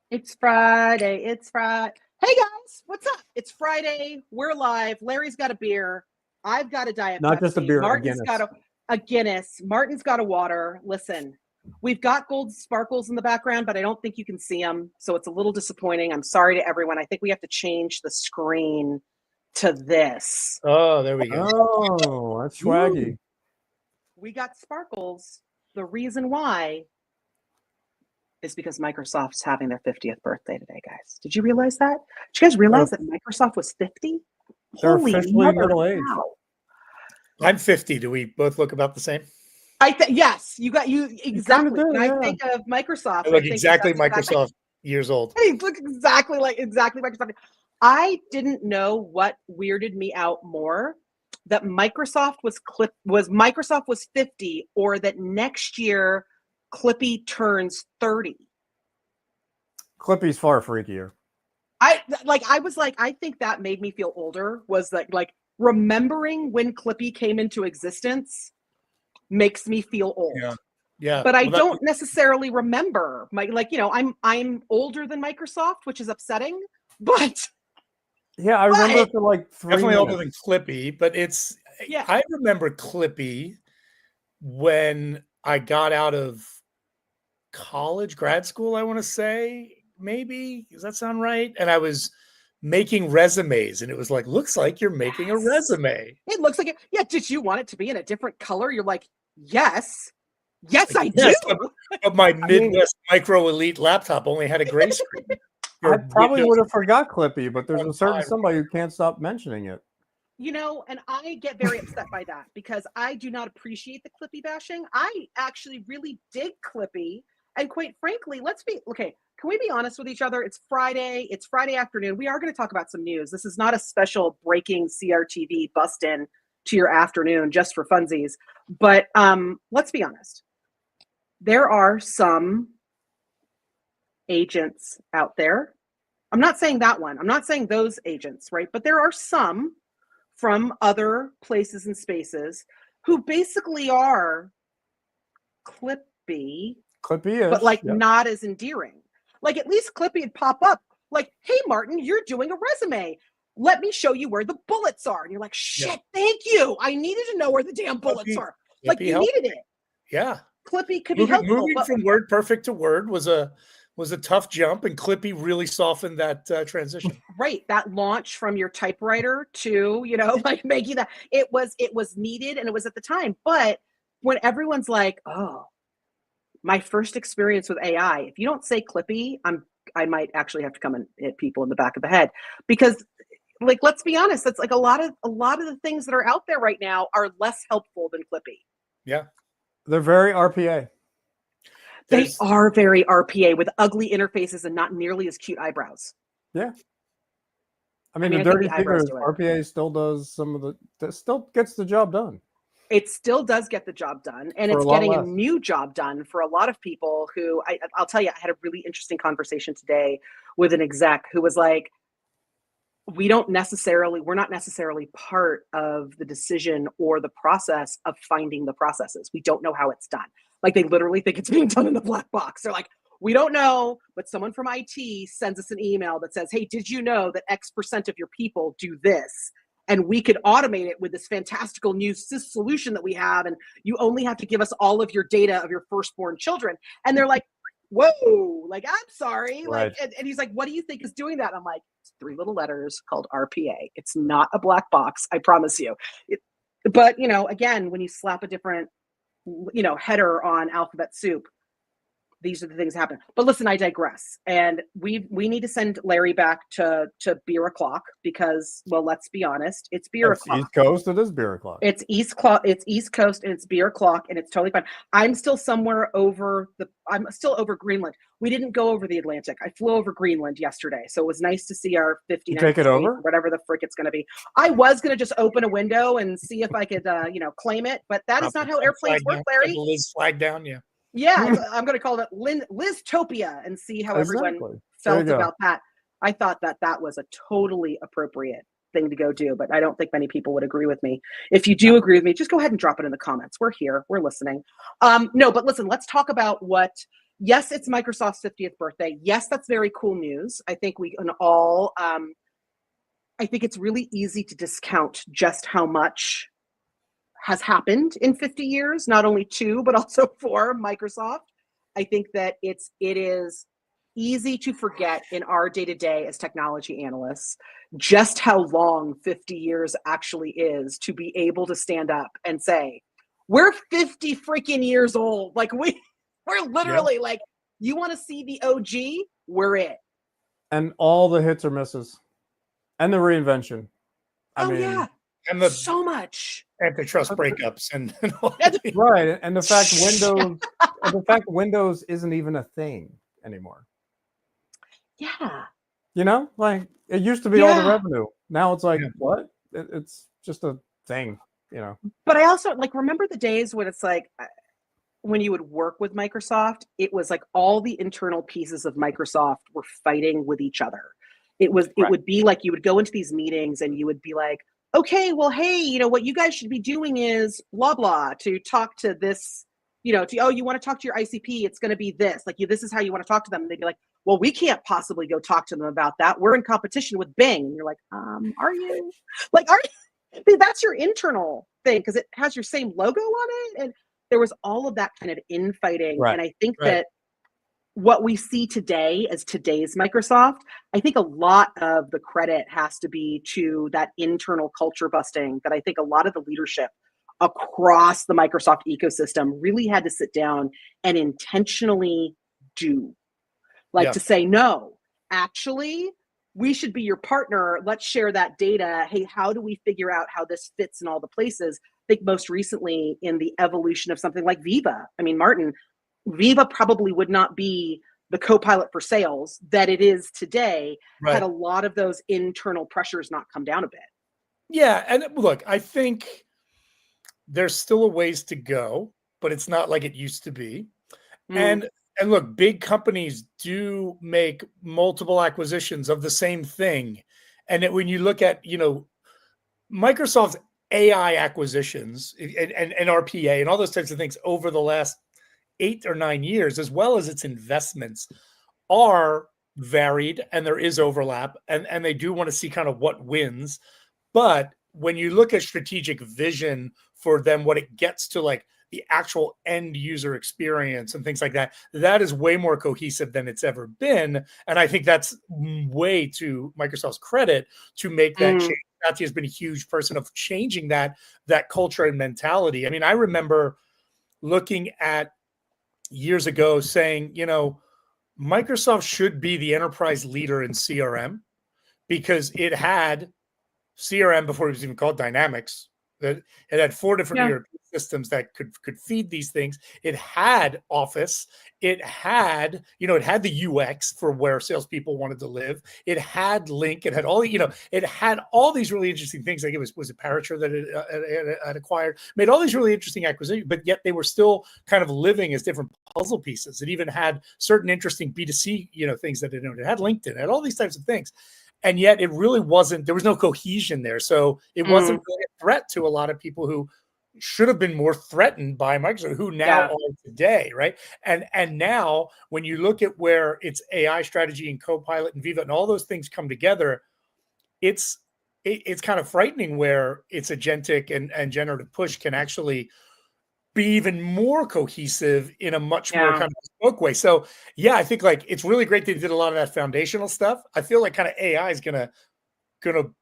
It's Friday. It's Friday. Hey guys, what's up? It's Friday. We're live. Larry's got a beer. I've got a Diet Not just a Pepsi. beer, a Martin's Guinness. got a Guinness. Martin's got a water. Listen, we've got gold sparkles in the background, but I don't think you can see them. So it's a little disappointing. I'm sorry to everyone. I think we have to change the screen to this. Oh, there we go. Oh, that's swaggy. We got sparkles. The reason why is because Microsoft's having their 50th birthday today, guys. Did you realize that? Did you guys realize that Microsoft was 50? They're officially middle-aged. I'm 50. Do we both look about the same? Yes, you exactly. do, when yeah. I think of Microsoft, I look exactly Microsoft years old. He looks exactly Microsoft. I didn't know what weirded me out more, that Microsoft was 50, or that next year Clippy turns 30. Clippy's far freakier. I think that made me feel older, was like remembering when Clippy came into existence makes me feel old. Yeah. But I don't necessarily remember I'm older than Microsoft, which is upsetting, but yeah, I remember for like 3 definitely minutes. older than Clippy, but I remember Clippy when I got out of grad school, I want to say, maybe. Does that sound right? And I was making resumes, and it was like, looks like you're making a resume. It looks like it. Yeah. Did you want it to be in a different color? You're like, yes, I do. But my Midwest Micro Elite laptop only had a gray screen. I probably would have forgot Clippy, but there's a certain somebody who can't stop mentioning it. And I get very upset by that, because I do not appreciate the Clippy bashing. I actually really dig Clippy. And quite frankly, can we be honest with each other? It's Friday. It's Friday afternoon. We are going to talk about some news. This is not a special breaking CRTV bust in to your afternoon just for funsies. But let's be honest. There are some agents out there. I'm not saying that one. I'm not saying those agents, right? But there are some from other places and spaces who basically are Clippy, but not as endearing. Like, at least Clippy would pop up like, hey, Martin, you're doing a resume. Let me show you where the bullets are. And you're like, shit, thank you. I needed to know where the damn bullets are. Like, you needed it. Yeah. Clippy could be helpful. Moving from WordPerfect to Word was a tough jump, and Clippy really softened that transition. Right. That launch from your typewriter to, making that, it was needed, and it was at the time. But when everyone's like, oh, my first experience with AI, if you don't say Clippy, I might actually have to come and hit people in the back of the head, because, like, let's be honest, that's like a lot of the things that are out there right now are less helpful than Clippy. Yeah. They're very RPA. They are very RPA, with ugly interfaces and not nearly as cute eyebrows. Yeah. I mean the dirty thing is RPA still does still gets the job done. It still does get the job done, and it's getting a new job done for a lot of people who, I'll tell you, I had a really interesting conversation today with an exec who was like, we're not necessarily part of the decision or the process of finding the processes. We don't know how it's done. Like, they literally think it's being done in the black box. They're like, we don't know, but someone from IT sends us an email that says, hey, did you know that X% of your people do this? And we could automate it with this fantastical new solution that we have. And you only have to give us all of your data of your firstborn children. And they're like, whoa, like, I'm sorry. Right. Like, and he's like, what do you think is doing that? I'm like, it's 3 little letters called RPA. It's not a black box, I promise you. But, again, when you slap a different, header on alphabet soup, these are the things that happen. But listen, I digress. And we need to send Larry back to beer o'clock, because, well, let's be honest, it's beer o'clock. East Coast, it is beer o'clock. It's East Coast, and it's beer o'clock, and it's totally fine. I'm still over Greenland. We didn't go over the Atlantic. I flew over Greenland yesterday, so it was nice to see our 59th take it over, whatever the frick it's going to be. I was going to just open a window and see if I could, claim it, but that is not how airplanes work, Larry. Liz flag down, yeah. Yeah, I'm going to call it Liztopia and see how everyone felt about that. I thought that was a totally appropriate thing to go do, but I don't think many people would agree with me. If you do agree with me, just go ahead and drop it in the comments. We're here. We're listening. No, but listen, let's talk about what yes, it's Microsoft's 50th birthday. Yes, that's very cool news. I think we can all, I think it's really easy to discount just how much has happened in 50 years, not only to, but also for Microsoft. I think that it is easy to forget in our day-to-day as technology analysts just how long 50 years actually is, to be able to stand up and say, we're 50 freaking years old. Like we're literally like, you want to see the OG? We're it. And all the hits or misses. And the reinvention. I mean, yeah. And the so much antitrust breakups and right. And the fact Windows isn't even a thing anymore. Yeah. You know, like it used to be all the revenue. Now it's like, what? It's just a thing, you know. But I also like remember the days when it's like when you would work with Microsoft, it was like all the internal pieces of Microsoft were fighting with each other. It would be like you would go into these meetings and you would be like, okay, well, hey, you know, what you guys should be doing is blah, blah, to talk to this, you know, you want to talk to your ICP, it's going to be this, like this is how you want to talk to them. And they'd be like, well, we can't possibly go talk to them about that. We're in competition with Bing. And you're like, are you? Like, that's your internal thing because it has your same logo on it. And there was all of that kind of infighting. Right. And I think that what we see today as today's Microsoft, I think a lot of the credit has to be to that internal culture busting that I think a lot of the leadership across the Microsoft ecosystem really had to sit down and intentionally do. Like to say, no, actually, we should be your partner. Let's share that data. Hey, how do we figure out how this fits in all the places? I think most recently in the evolution of something like Viva. I mean, Martin, Viva probably would not be the CoPilot for sales that it is today had a lot of those internal pressures not come down a bit. Yeah. And look, I think there's still a ways to go, but it's not like it used to be. And look, big companies do make multiple acquisitions of the same thing. And when you look at, you know, Microsoft's AI acquisitions and RPA and all those types of things over the last 8 or 9 years, as well as its investments, are varied and there is overlap and they do want to see kind of what wins. But when you look at strategic vision for them, what it gets to like the actual end user experience and things like that, that is way more cohesive than it's ever been. And I think that's way to Microsoft's credit to make that change. Satya has been a huge person of changing that culture and mentality. I mean, I remember looking at years ago saying, you know, Microsoft should be the enterprise leader in CRM because it had CRM before it was even called Dynamics. That it had 4 different ERP systems that could feed these things. It had Office. It had, you know, it had the UX for where salespeople wanted to live. It had Link. It had all, you know, it had all these really interesting things. Like it was it Parature that it had acquired, made all these really interesting acquisitions, but yet they were still kind of living as different puzzle pieces. It even had certain interesting B2C, you know, things that it had LinkedIn, it had all these types of things. And yet it really wasn't, there was no cohesion there. So it wasn't really a threat to a lot of people who should have been more threatened by Microsoft, who now are today, right? And now when you look at where its AI strategy and CoPilot and Viva and all those things come together, it's kind of frightening where its agentic and generative push can actually be even more cohesive in a much more kind of bespoke way. So yeah, I think like it's really great that they did a lot of that foundational stuff. I feel like kind of AI is gonna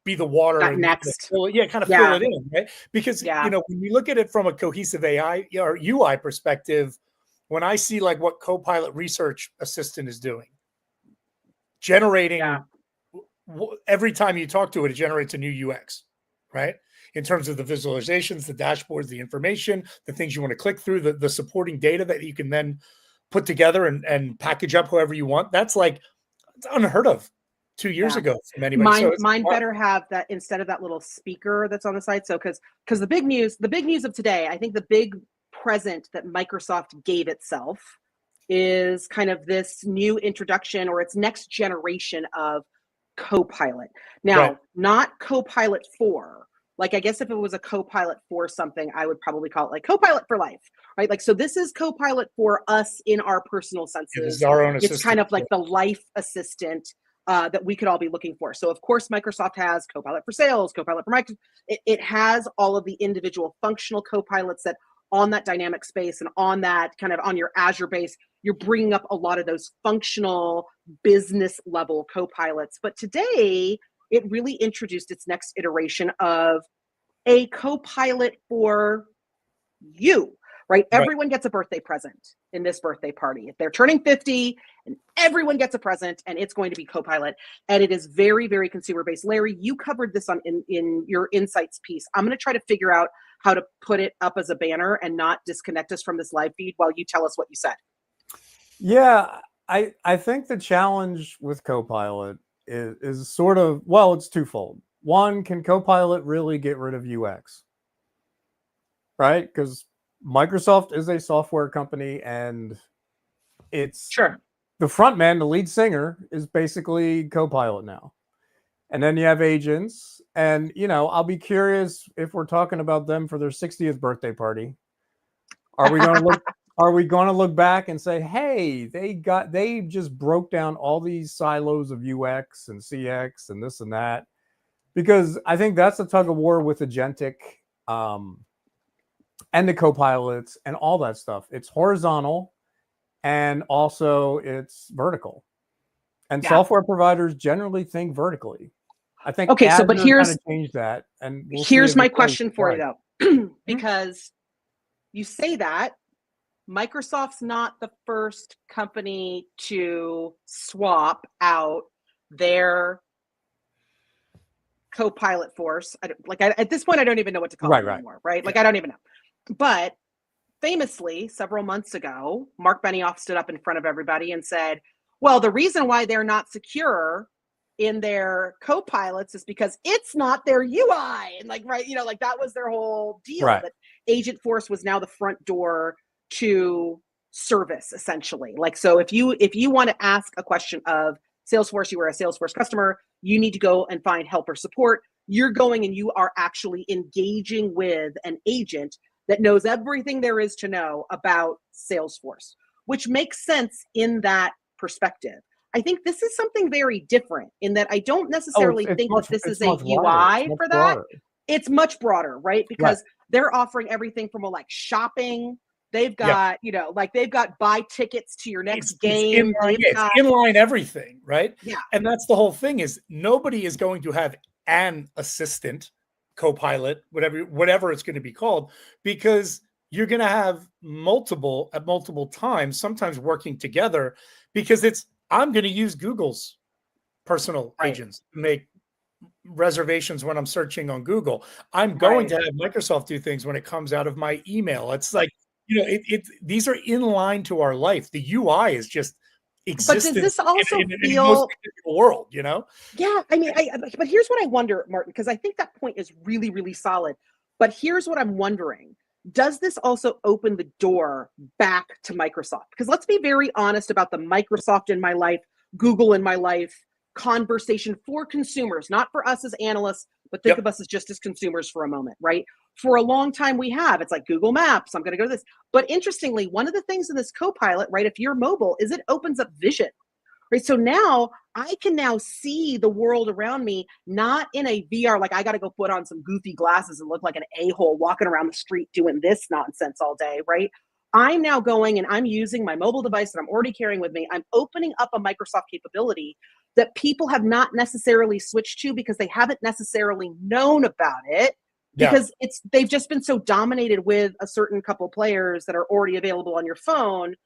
be the water next. Fill it in, right? Because you know, when you look at it from a cohesive AI or UI perspective, when I see like what CoPilot Research Assistant is doing, generating every time you talk to it, it generates a new UX, right? In terms of the visualizations, the dashboards, the information, the things you want to click through, the supporting data that you can then put together and package up however you want. That's like, it's unheard of 2 years ago from anybody. Mine better have that instead of that little speaker that's on the side. So because the big news of today, I think the big present that Microsoft gave itself is kind of this new introduction or its next generation of CoPilot. Now, not CoPilot 4, Like, I guess if it was a Copilot for something, I would probably call it like Copilot for life, right? Like, so this is Copilot for us in our personal senses. It is our own It's assistant. kind of like the life assistant that we could all be looking for. So of course, Microsoft has Copilot for sales, Copilot for Microsoft. It has all of the individual functional Copilots that on that dynamic space and on that kind of on your Azure base, you're bringing up a lot of those functional business level Copilots. But today, it really introduced its next iteration of a Copilot for you, right? Everyone gets a birthday present in this birthday party. If they're turning 50, and everyone gets a present, and it's going to be Copilot. And it is very, very consumer-based. Larry, you covered this in your insights piece. I'm going to try to figure out how to put it up as a banner and not disconnect us from this live feed while you tell us what you said. Yeah, I think the challenge with Copilot is sort of, well, it's twofold. One, can Copilot really get rid of UX? Right? Because Microsoft is a software company, and it's sure the front man, the lead singer, is basically Copilot now. And then you have agents, and I'll be curious if we're talking about them for their 60th birthday party. Are we going to look? Are we going to look back and say, hey, they just broke down all these silos of UX and CX and this and that? Because I think that's a tug of war with agentic and the Copilots and all that stuff. It's horizontal and also it's vertical. And software providers generally think vertically. I think okay, Azure so but here's kind of changed that. And here's my question for you though, because you say that Microsoft's not the first company to swap out their Copilot force. At this point, I don't even know what to call it anymore, right? Like, I don't even know. But famously, several months ago, Mark Benioff stood up in front of everybody and said, well, the reason why they're not secure in their Copilots is because it's not their UI. And that was their whole deal. Right. That Agent Force was now the front door to service, essentially. Like, so if you want to ask a question of Salesforce, you are a Salesforce customer, you need to go and find help or support. You're going and you are actually engaging with an agent that knows everything there is to know about Salesforce, which makes sense in that perspective. I think this is something very different in that I don't necessarily think that this is a UI for that. It's much broader, right? Because they're offering everything from shopping. They've got, they've got buy tickets to your next game. It's inline everything, right? Yeah. And that's the whole thing is nobody is going to have an assistant, Copilot, whatever it's going to be called, because you're going to have multiple at multiple times, sometimes working together, because I'm going to use Google's personal agents to make reservations when I'm searching on Google. I'm going to have Microsoft do things when it comes out of my email. It's like, these are in line to our life. The UI is just existence. But does this also in the most difficult world, Yeah, I mean, but here's what I wonder, Martin, because I think that point is really, really solid. But here's what I'm wondering. Does this also open the door back to Microsoft? Because let's be very honest about the Microsoft in my life, Google in my life conversation for consumers, not for us as analysts, but think of us as just as consumers for a moment, right? For a long time it's like Google Maps, I'm going to go to this. But interestingly, one of the things in this Copilot, right, if you're mobile, is it opens up vision, right? So now I can now see the world around me, not in a VR, like I got to go put on some goofy glasses and look like an a-hole walking around the street doing this nonsense all day, right? I'm now going and I'm using my mobile device that I'm already carrying with me. I'm opening up a Microsoft capability that people have not necessarily switched to because they haven't necessarily known about it, because they've just been so dominated with a certain couple players that are already available on your phone.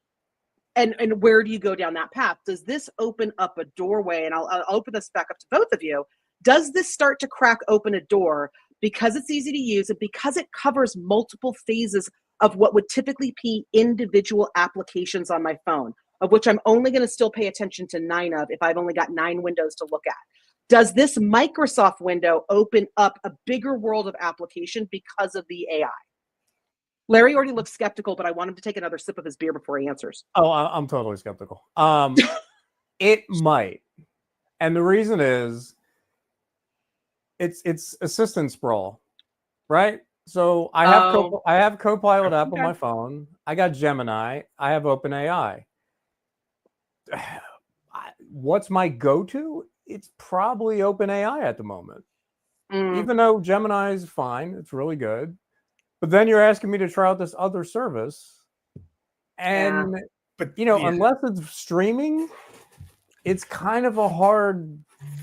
And where do you go down that path? Does this open up a doorway? And I'll open this back up to both of you. Does this start to crack open a door because it's easy to use and because it covers multiple phases of what would typically be individual applications on my phone, of which I'm only going to still pay attention to 9 of if I've only got 9 windows to look at? Does this Microsoft window open up a bigger world of application because of the AI? Larry already looks skeptical, but I want him to take another sip of his beer before he answers. Oh, I'm totally skeptical. It might. And the reason is it's assistant sprawl. right? So I have CoPilot app on my phone. I got Gemini. I have OpenAI. What's my go-to? It's probably OpenAI at the moment. Even though Gemini is fine, it's really good. But then you're asking me to try out this other service. And, unless it's streaming, it's kind of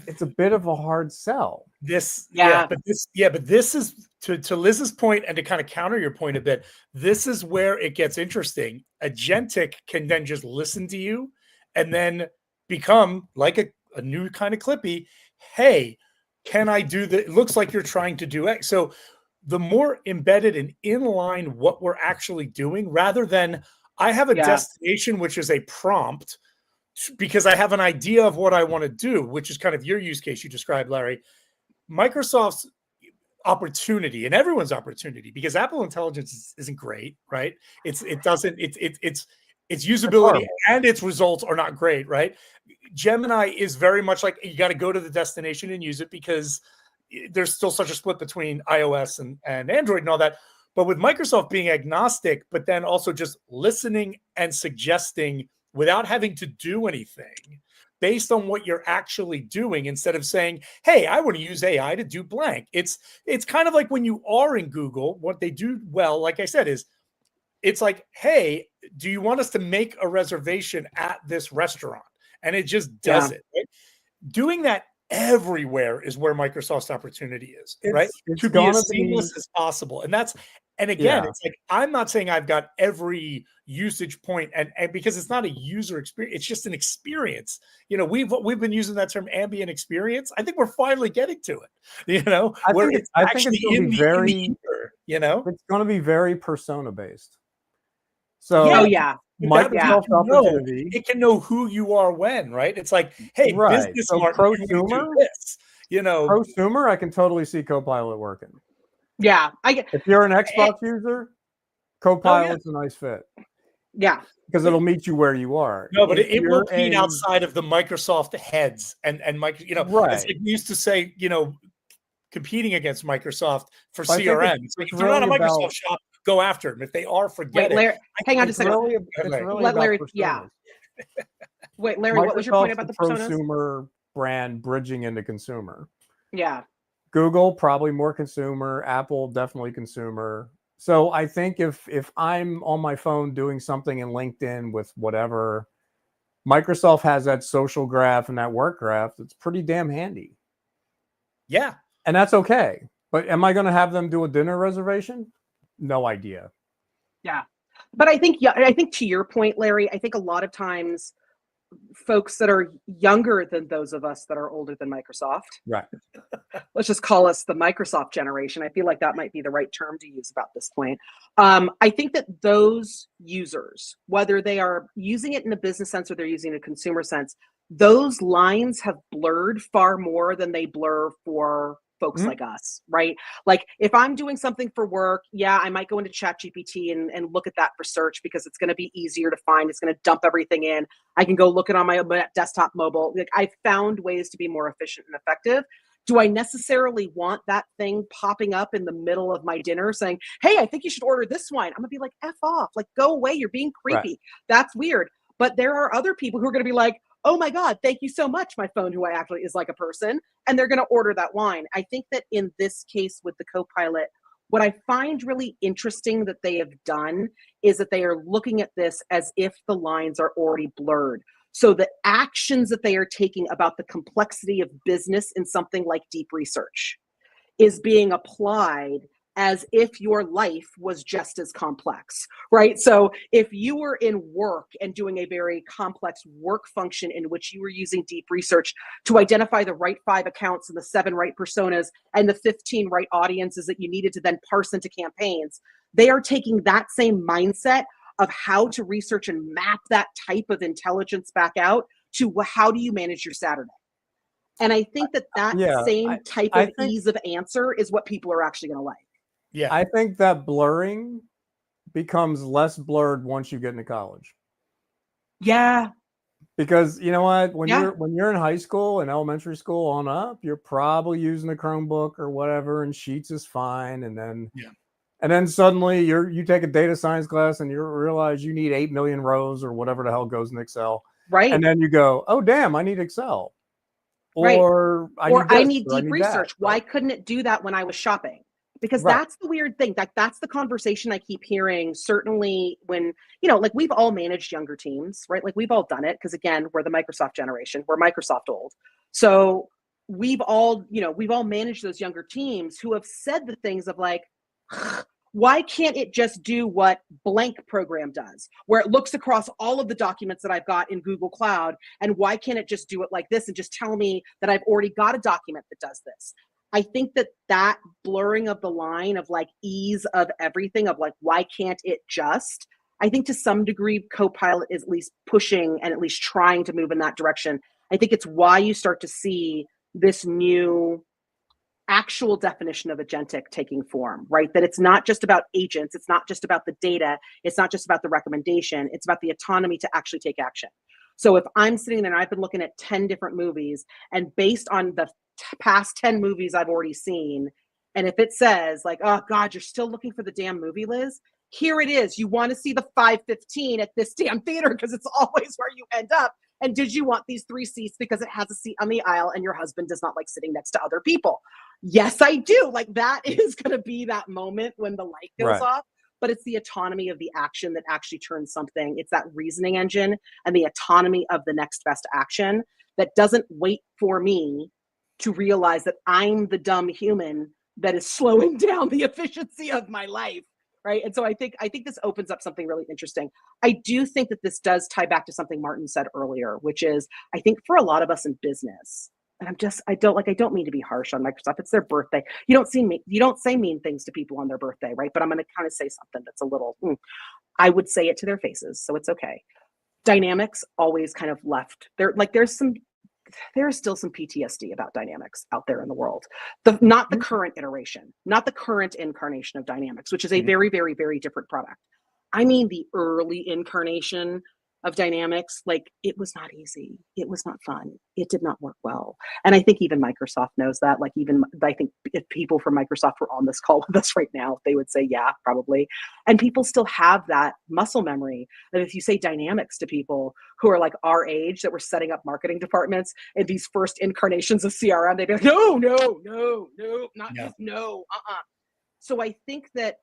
it's a bit of a hard sell. But this is to Liz's point, and to kind of counter your point a bit, this is where it gets interesting. Agentic can then just listen to you and then become like a new kind of Clippy. Hey, can I do that? It looks like you're trying to do X. So the more embedded and inline what we're actually doing, rather than I have a destination, which is a prompt, because I have an idea of what I want to do, which is kind of your use case you described, Larry. Microsoft's opportunity and everyone's opportunity, because Apple Intelligence isn't great, right? Its usability and its results are not great, right? Gemini is very much like you got to go to the destination and use it, because there's still such a split between iOS and Android and all that. But with Microsoft being agnostic, but then also just listening and suggesting without having to do anything based on what you're actually doing, instead of saying, hey, I want to use AI to do blank. It's kind of like when you are in Google, what they do well, like I said, is it's like, hey, do you want us to make a reservation at this restaurant? And it just does it. Right? Doing that everywhere is where Microsoft's opportunity is, right? To be as seamless as possible. And again, it's like, I'm not saying I've got every usage point, and because it's not a user experience, it's just an experience. We've been using that term ambient experience. I think we're finally getting to it, where it's actually in the ether, It's going to be very persona based. So Microsoft opportunity. It can know who you are when, right? It's like, hey, business smart, prosumer, prosumer, I can totally see CoPilot working. Yeah, I get. If you're an Xbox user, CoPilot's a nice fit. Yeah, because it'll meet you where you are. No, but it will feed outside of the Microsoft heads and right. It's like we used to say, competing against Microsoft for CRM. It's like, if they're not a Microsoft shop, go after them. If they are, forget it. Larry, hang on just a second. Let Larry, Wait, Larry, what was your point about the personas? Prosumer brand bridging into consumer. Yeah. Google, probably more consumer. Apple, definitely consumer. So I think if I'm on my phone doing something in LinkedIn with whatever, Microsoft has that social graph and that work graph. It's pretty damn handy. Yeah. And that's okay. But am I going to have them do a dinner reservation? No idea. Yeah. But I think to your point, Larry, I think a lot of times folks that are younger than those of us that are older than Microsoft. Right. Let's just call us the Microsoft generation. I feel like that might be the right term to use about this point. I think that those users, whether they are using it in a business sense or they're using it in a consumer sense, those lines have blurred far more than they blur for folks like us, right? Like if I'm doing something for work, I might go into ChatGPT and look at that for search because it's going to be easier to find. It's going to dump everything in. I can go look it on my desktop mobile. Like I've found ways to be more efficient and effective. Do I necessarily want that thing popping up in the middle of my dinner saying, hey, I think you should order this wine? I'm gonna be like, F off, like go away. You're being creepy. Right. That's weird. But there are other people who are going to be like, oh my God, thank you so much, my phone, who I actually is like a person, and they're going to order that wine. I think that in this case with the CoPilot, what I find really interesting that they have done is that they are looking at this as if the lines are already blurred. So the actions that they are taking about the complexity of business in something like deep research is being applied as if your life was just as complex, right? So if you were in work and doing a very complex work function in which you were using deep research to identify the right 5 accounts and the 7 right personas and the 15 right audiences that you needed to then parse into campaigns, they are taking that same mindset of how to research and map that type of intelligence back out to how do you manage your Saturday? And I think that same type of ease of answer is what people are actually going to like. Yeah, I think that blurring becomes less blurred once you get into college. Yeah. Because you know what, when Yeah. you're in high school and elementary school on up, you're probably using a Chromebook or whatever, and Sheets is fine. And then suddenly you take a data science class and you realize you need 8 million rows or whatever the hell goes in Excel. Right. And then you go, oh damn, I need Excel. Right. Or I need deep research. That. Why couldn't it do that when I was shopping? Because that's the weird thing. That's the conversation I keep hearing. Certainly when, like we've all managed younger teams, right? Like we've all done it because again, we're the Microsoft generation. We're Microsoft old. So we've all managed those younger teams who have said the things of like, why can't it just do what blank program does, where it looks across all of the documents that I've got in Google Cloud? And why can't it just do it like this and just tell me that I've already got a document that does this? I think that blurring of the line of like ease of everything, of like, why can't it just? I think to some degree, CoPilot is at least pushing and at least trying to move in that direction. I think it's why you start to see this new actual definition of agentic taking form, right? That it's not just about agents. It's not just about the data. It's not just about the recommendation. It's about the autonomy to actually take action. So if I'm sitting there and I've been looking at 10 different movies, and based on the past 10 movies I've already seen, and if it says like, oh God, you're still looking for the damn movie, Liz, here it is. You want to see the 5:15 at this damn theater because it's always where you end up. And did you want these 3 seats because it has a seat on the aisle and your husband does not like sitting next to other people? Yes, I do. Like that is going to be that moment when the light goes off. But it's the autonomy of the action that actually turns something. It's that reasoning engine and the autonomy of the next best action that doesn't wait for me to realize that I'm the dumb human that is slowing down the efficiency of my life. Right. And so I think this opens up something really interesting. I do think that this does tie back to something Martin said earlier, which is, I think for a lot of us in business, and I don't mean to be harsh on Microsoft. It's their birthday. You don't say mean things to people on their birthday, right? But I'm going to kind of say something that's a little, I would say it to their faces. So it's okay. Dynamics always kind of left there. Like there is still some PTSD about Dynamics out there in the world. Not the current iteration, not the current incarnation of Dynamics, which is a very, very, very different product. I mean, the early incarnation of Dynamics, like it was not easy. It was not fun. It did not work well. And I think even Microsoft knows that. Like I think if people from Microsoft were on this call with us right now, they would say, yeah, probably. And people still have that muscle memory that if you say Dynamics to people who are like our age that were setting up marketing departments in these first incarnations of CRM, they'd be like, no, not just no. So I think that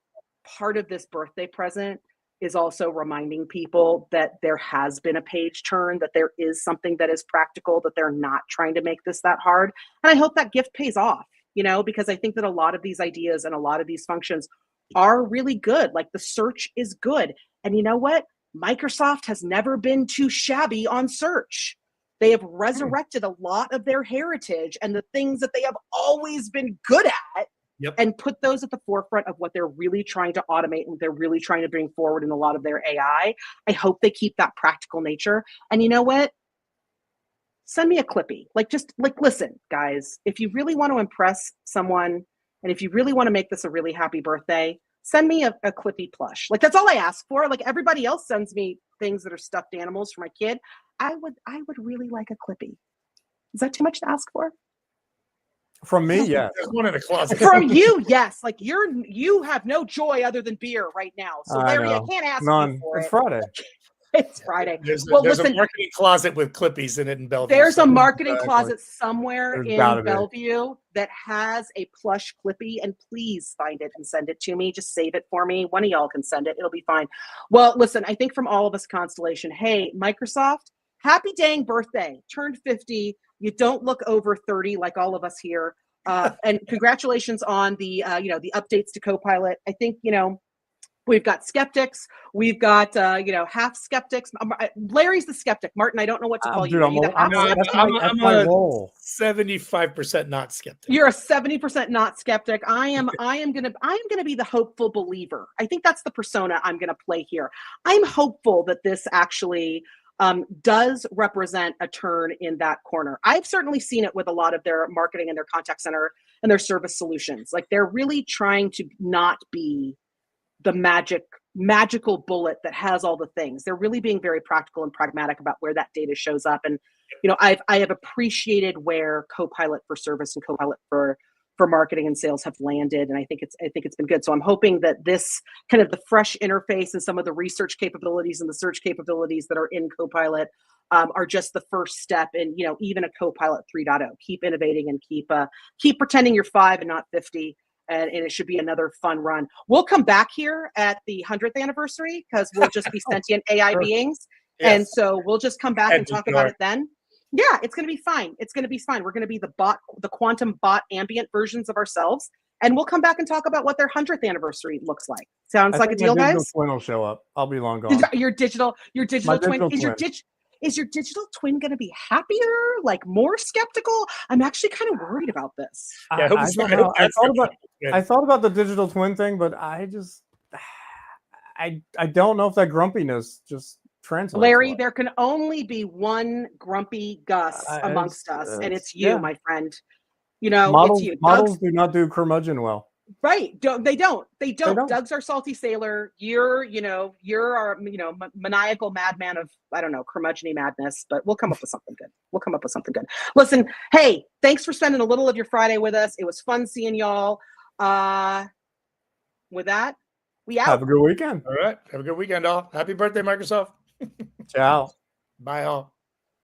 part of this birthday present is also reminding people that there has been a page turn, that there is something that is practical, that they're not trying to make this that hard. And I hope that gift pays off, because I think that a lot of these ideas and a lot of these functions are really good. Like the search is good. And you know what? Microsoft has never been too shabby on search. They have resurrected a lot of their heritage and the things that they have always been good at. Yep. And put those at the forefront of what they're really trying to automate and they're really trying to bring forward in a lot of their AI. I hope they keep that practical nature. And you know what? Send me a Clippy. Listen, guys, if you really want to impress someone and if you really want to make this a really happy birthday, send me a Clippy plush. Like that's all I ask for. Like everybody else sends me things that are stuffed animals for my kid. I would really like a Clippy. Is that too much to ask for? From me, yes. There's one in the closet. From you, yes. Like you have no joy other than beer right now. So Larry, I can't ask you for it. It's Friday. It's Friday. There's a marketing closet with Clippies in it in Bellevue. There's a marketing closet somewhere in Bellevue that has a plush Clippy, and please find it and send it to me. Just save it for me. One of y'all can send it. It'll be fine. Well, listen, I think from all of us, Constellation, hey, Microsoft, happy dang birthday. Turned 50. You don't look over 30 like all of us here. And congratulations on the the updates to CoPilot. I think, we've got skeptics. We've got, half skeptics. Larry's the skeptic. Martin, I don't know what to call you. I'm a 75% not skeptic. You're a 70% not skeptic. I am gonna be the hopeful believer. I think that's the persona I'm gonna play here. I'm hopeful that this actually does represent a turn in that corner. I've certainly seen it with a lot of their marketing and their contact center and their service solutions. Like they're really trying to not be the magic magical bullet that has all the things. They're really being very practical and pragmatic about where that data shows up. And, I have appreciated where CoPilot for service and CoPilot for marketing and sales have landed. And I think it's been good. So I'm hoping that this kind of the fresh interface and some of the research capabilities and the search capabilities that are in CoPilot are just the first step in, even a CoPilot 3.0. Keep innovating and keep pretending you're 5 and not 50. And it should be another fun run. We'll come back here at the 100th anniversary because we'll just be sentient AI beings. Yes. And so we'll just come back and talk about it then. Yeah, it's going to be fine. It's going to be fine. We're going to be the quantum bot ambient versions of ourselves. And we'll come back and talk about what their 100th anniversary looks like. Sounds like a deal, guys? My digital twin will show up. I'll be long gone. Your digital twin. Is your digital twin going to be happier, like more skeptical? I'm actually kind of worried about this. Yeah, I thought about the digital twin thing, but I don't know if that grumpiness just translates. Larry, there can only be one grumpy Gus amongst us, and it's you, my friend. Models, it's you. Models do not do curmudgeon well. Right. They don't. Doug's our salty sailor. You're our, maniacal madman of, I don't know, curmudgeon madness, but we'll come up with something good. Listen, hey, thanks for spending a little of your Friday with us. It was fun seeing y'all. With that, we out. Have a good weekend. All right. Have a good weekend, all. Happy birthday, Microsoft. Ciao. Bye, all.